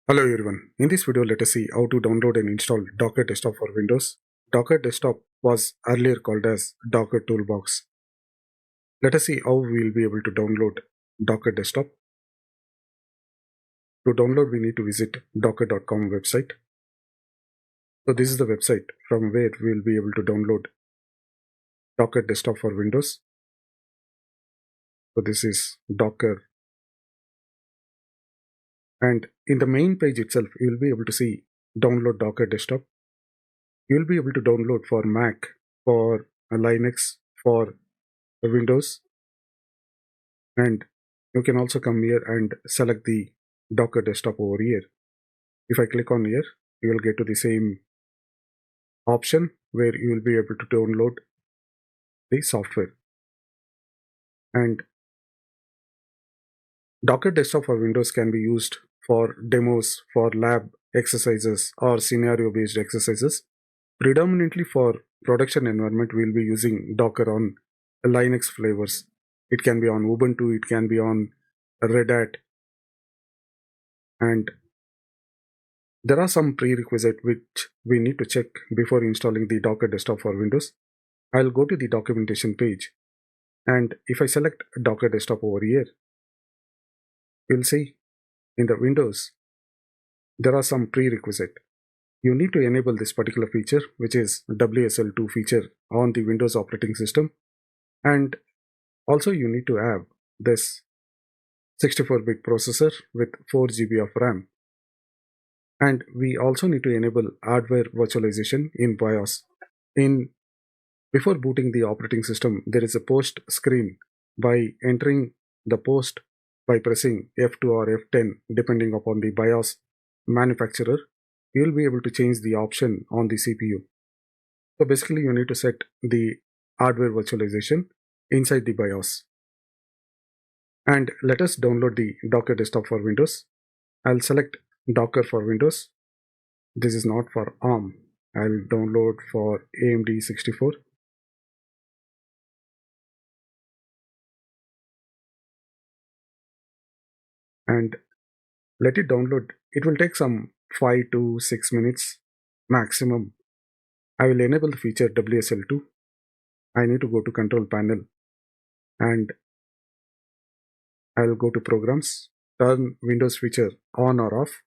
Hello everyone. In this video, let us see how to download and install Docker Desktop for Windows. Docker Desktop was earlier called as Docker Toolbox. Let us see how we will be able to download Docker Desktop. To download, we need to visit docker.com website. So this is the website from where we will be able to download Docker Desktop for Windows. So this is Docker. And in the main page itself, you will be able to see download Docker Desktop. You will be able to download for Mac, for Linux, for Windows, and you can also come here and select the Docker Desktop over here. If I click on here, you will get to the same option where you will be able to download the software. And Docker Desktop for Windows can be used for demos, for lab exercises or scenario based exercises. Predominantly for production environment, we'll be using Docker on Linux flavors. It can be on Ubuntu, it can be on Red Hat, and there are some prerequisites which we need to check before installing the Docker Desktop for Windows. I'll go to the documentation page, and if I select Docker Desktop over here, you'll see in the Windows there are some prerequisites. You need to enable this particular feature, which is WSL2 feature on the Windows operating system, and also you need to have this 64-bit processor with 4 GB of RAM. And we also need to enable hardware virtualization in BIOS. Before booting the operating system, there is a post screen. By entering the post by pressing F2 or F10, depending upon the BIOS manufacturer, you will be able to change the option on the CPU. So basically, you need to set the hardware virtualization inside the BIOS. And let us download the Docker Desktop for Windows. I'll select Docker for Windows. This is not for ARM. I'll download for AMD 64. And let it download. It will take some 5 to 6 minutes maximum. I will enable the feature WSL2. I need to go to control panel and I will go to programs, turn Windows feature on or off.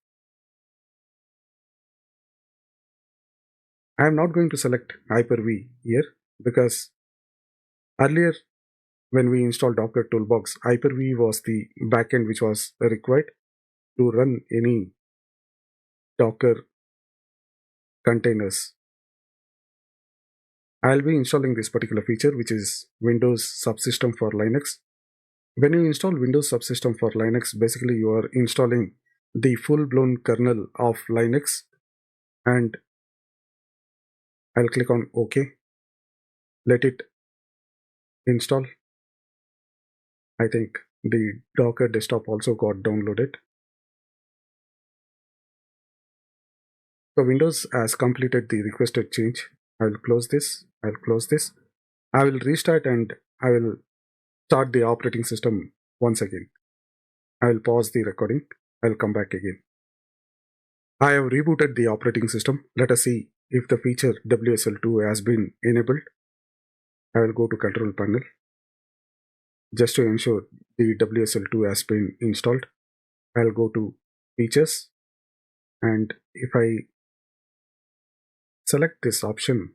I am not going to select Hyper-V here because earlier when we installed Docker Toolbox, Hyper-V was the backend which was required to run any Docker containers. I'll be installing this particular feature, which is Windows Subsystem for Linux. When you install Windows Subsystem for Linux, basically you are installing the full-blown kernel of Linux, and I'll click on OK. Let it install. I think the Docker Desktop also got downloaded. So Windows has completed the requested change. I will close this. I'll close this. I will restart and I will start the operating system once again. I will pause the recording. I'll come back again. I have rebooted the operating system. Let us see if the feature WSL2 has been enabled. I will go to control panel just to ensure the WSL2 has been installed. I'll go to features, and if I select this option,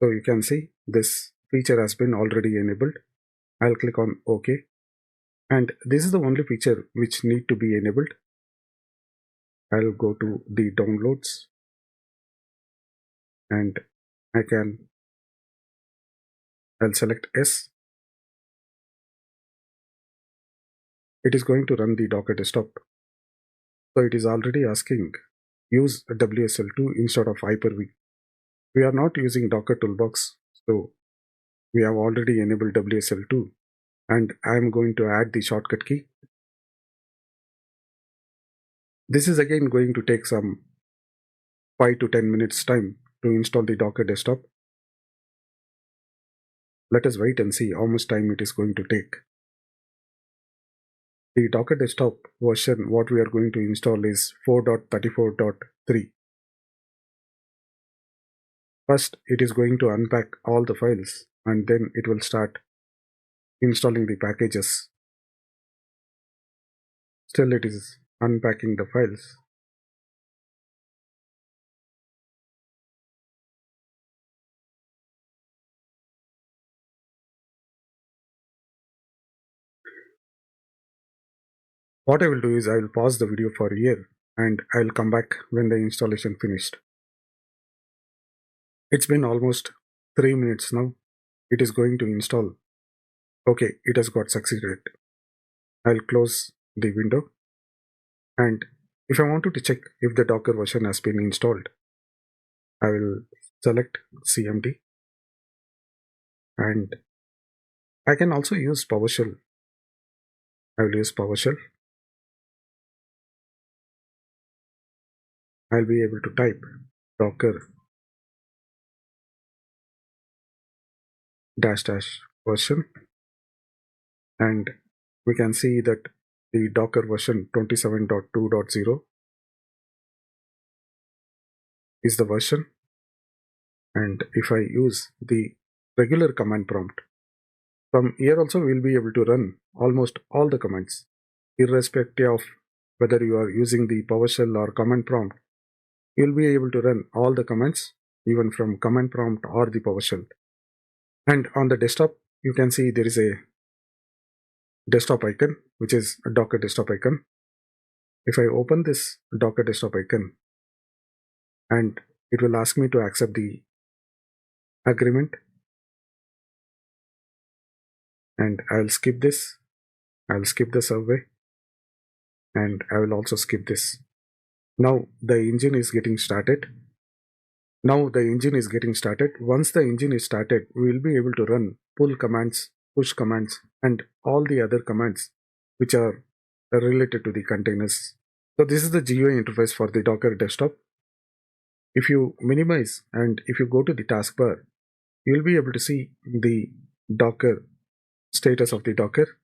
so you can see this feature has been already enabled. I'll click on OK, and this is the only feature which need to be enabled. I'll go to the downloads and I'll select S. It is going to run the Docker Desktop. So it is already asking use WSL2 instead of Hyper-V. We are not using Docker Toolbox, so we have already enabled WSL2, and I am going to add the shortcut key. This is again going to take some 5 to 10 minutes time to install the Docker Desktop. Let us wait and see how much time it is going to take. The Docker Desktop version what we are going to install is 4.34.3. First, it is going to unpack all the files and then it will start installing the packages. Still, it is unpacking the files. What I will do is I will pause the video for a year and I will come back when the installation finished. It's been almost 3 minutes now. It is going to install. Okay, it has got succeeded. I'll close the window, and if I wanted to check if the Docker version has been installed, I will select CMD, and I can also use PowerShell. I will use PowerShell. I'll be able to type Docker dash dash version, and we can see that the Docker version 27.2.0 is the version. And if I use the regular command prompt, from here also we'll be able to run almost all the commands, irrespective of whether you are using the PowerShell or command prompt. You'll be able to run all the commands even from command prompt or the PowerShell. And on the desktop, you can see there is a desktop icon, which is a Docker desktop icon. If I open this Docker desktop icon, and it will ask me to accept the agreement, and I'll skip this. I'll skip the survey, and I will also skip this. Now the engine is getting started. Once the engine is started, we will be able to run pull commands, push commands, and all the other commands which are related to the containers. So this is the GUI interface for the Docker desktop. If you minimize and if you go to the taskbar, you will be able to see the Docker status of the Docker.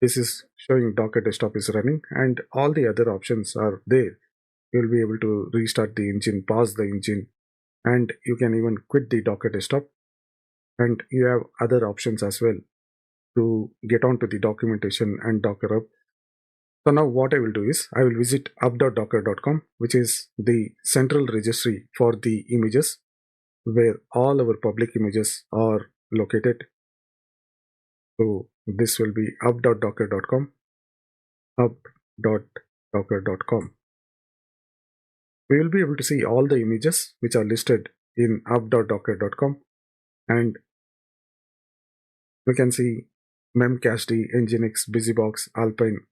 This is showing Docker desktop is running and all the other options are there. You will be able to restart the engine, pause the engine, and you can even quit the Docker desktop. And you have other options as well to get onto the documentation and Docker up. So now what I will do is I will visit up.docker.com, which is the central registry for the images where all our public images are located. So this will be up.docker.com, up.docker.com. We will be able to see all the images which are listed in up.docker.com, and we can see memcached, nginx, busybox, alpine.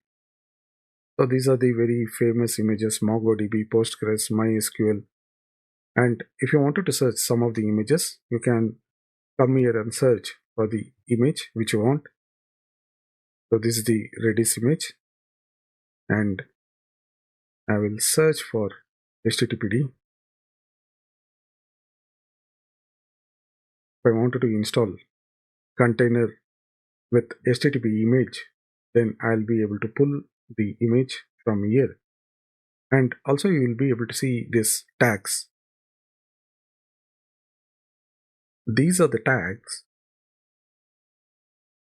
So these are the very famous images: MongoDB, Postgres, MySQL. And if you wanted to search some of the images, you can come here and search for the image which you want. So this is the Redis image, and I will search for HTTPD. If I wanted to install container with HTTP image, then I'll be able to pull the image from here. And also you will be able to see these tags. These are the tags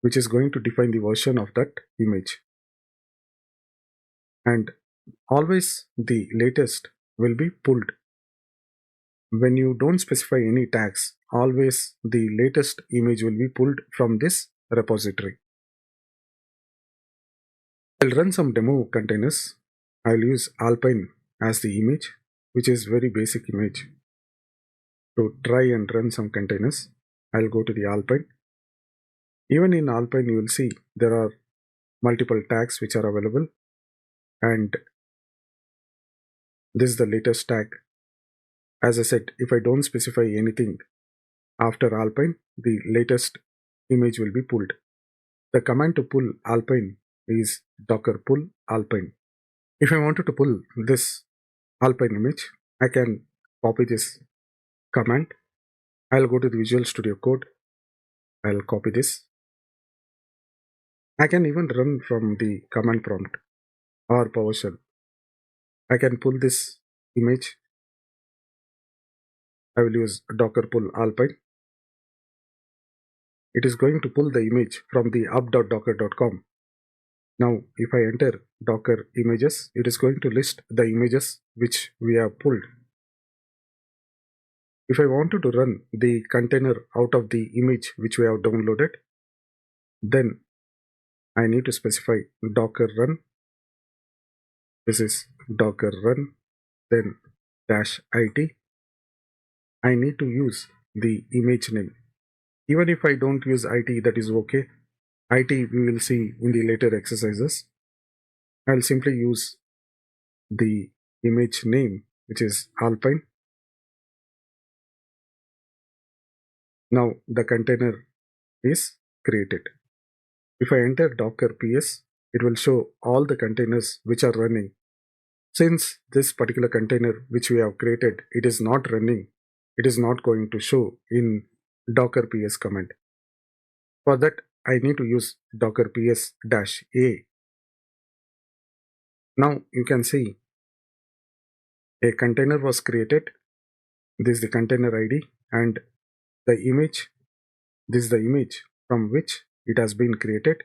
which is going to define the version of that image. And always the latest will be pulled. When you don't specify any tags, always the latest image will be pulled from this repository. I'll run some demo containers. I'll use Alpine as the image, which is very basic image. To try and run some containers, I'll go to the Alpine. Even in Alpine, you will see there are multiple tags which are available, and this is the latest tag. As I said, if I don't specify anything after Alpine, the latest image will be pulled. The command to pull Alpine is docker pull Alpine. If I wanted to pull this Alpine image, I can copy this command. I'll go to the Visual Studio Code. I'll copy this. I can even run from the command prompt or PowerShell. I can pull this image. I will use docker pull alpine. It is going to pull the image from the up.docker.com. Now, if I enter Docker images, it is going to list the images which we have pulled. If I wanted to run the container out of the image which we have downloaded, then I need to specify docker run. This is docker run, then -it. I need to use the image name. Even if I don't use IT, that is okay. IT we will see in the later exercises. I'll simply use the image name, which is Alpine. Now the container is created. If I enter docker ps, it will show all the containers which are running. Since this particular container which we have created, it is not running, it is not going to show in docker ps command. For that, I need to use docker ps-a. Now you can see a container was created. This is the container ID, and the image, this is the image from which it has been created.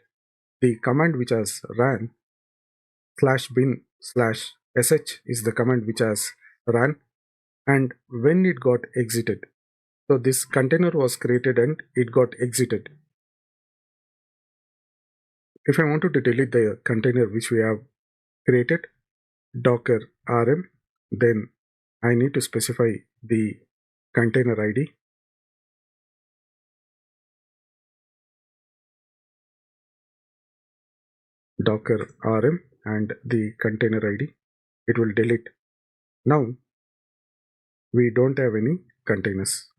The command which has ran /bin/sh is the command which has ran, and when it got exited. So this container was created and it got exited. If I wanted to delete the container which we have created, docker rm, then I need to specify the container ID. Docker rm and the container ID. It will delete. Now we don't have any containers.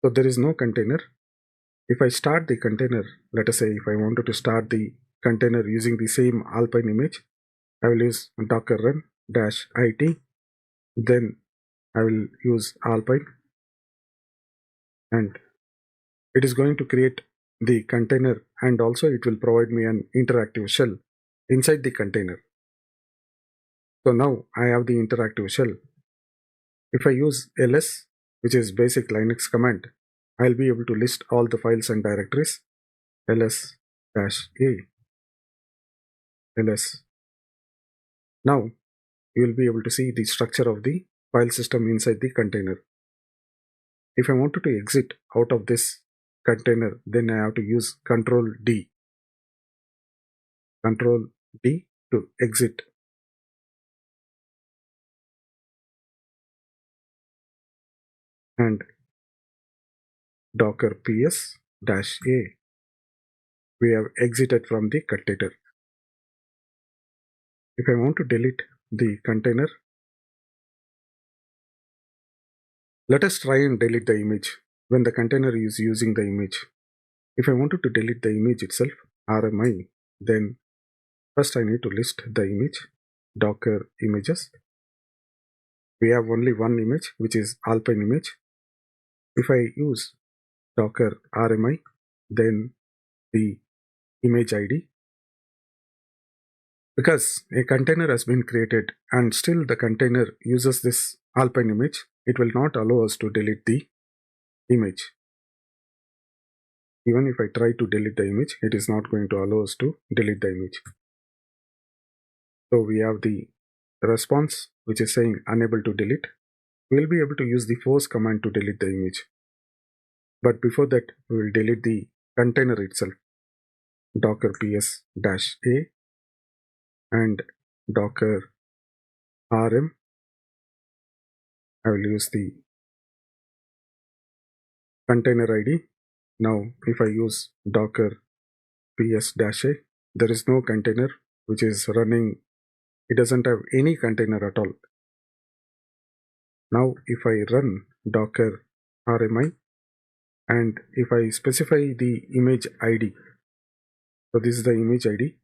So there is no container. If I start the container, let us say if I wanted to start the container using the same Alpine image, I will use docker run -it. Then I will use Alpine, and it is going to create the container, and also it will provide me an interactive shell inside the container. So now I have the interactive shell. If I use ls, which is basic Linux command, I'll be able to list all the files and directories. ls-a, ls. Now you will be able to see the structure of the file system inside the container. If I wanted to exit out of this container, then I have to use Control D. Control D to exit. And docker ps-a. We have exited from the container. If I want to delete the container, let us try and delete the image when the container is using the image. If I wanted to delete the image itself, RMI, then first I need to list the image, docker images. We have only one image, which is Alpine image. If I use docker RMI, then the image ID. Because a container has been created and still the container uses this Alpine image, it will not allow us to delete the image. Even if I try to delete the image, it is not going to allow us to delete the image. So we have the response which is saying unable to delete. We will be able to use the force command to delete the image. But before that, we will delete the container itself. Docker ps-a and docker rm. I will use the container ID. Now if I use docker ps-a, there is no container which is running. It doesn't have any container at all. Now if I run docker rmi and if I specify the image ID, so this is the image ID,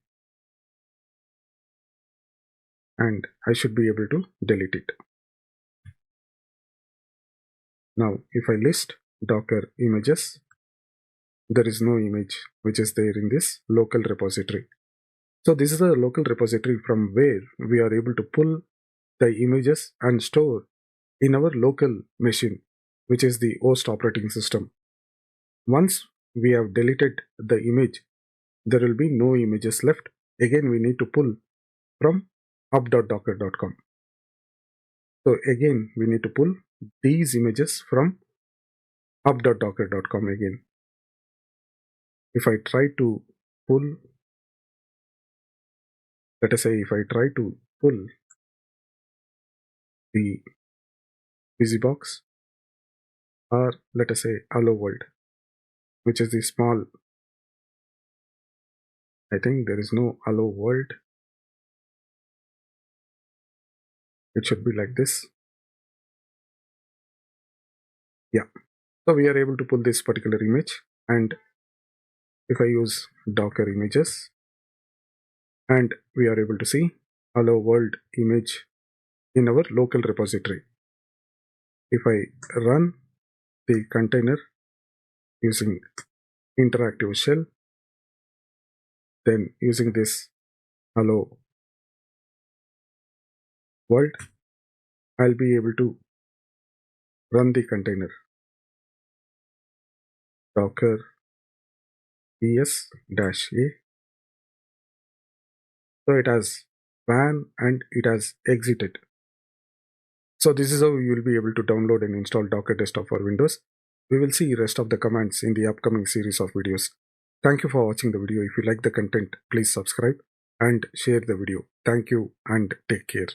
and I should be able to delete it. Now if I list docker images, there is no image which is there in this local repository. So this is a local repository from where we are able to pull the images and store in our local machine, which is the host operating system. Once we have deleted the image, there will be no images left. Again, we need to pull from up.docker.com. So again, we need to pull these images from up.docker.com again. If I try to pull, let us say if I try to pull the busybox, or let us say hello world, which is the small, I think there is no hello world. It should be like this. Yeah. So we are able to pull this particular image, and if I use Docker images, and we are able to see hello world image in our local repository. If I run the container using interactive shell, then using this hello world, I'll be able to run the container docker es-a. So it has ran and it has exited. So this is how you will be able to download and install Docker Desktop for Windows. We will see rest of the commands in the upcoming series of videos. Thank you for watching the video. If you like the content, please subscribe and share the video. Thank you and take care.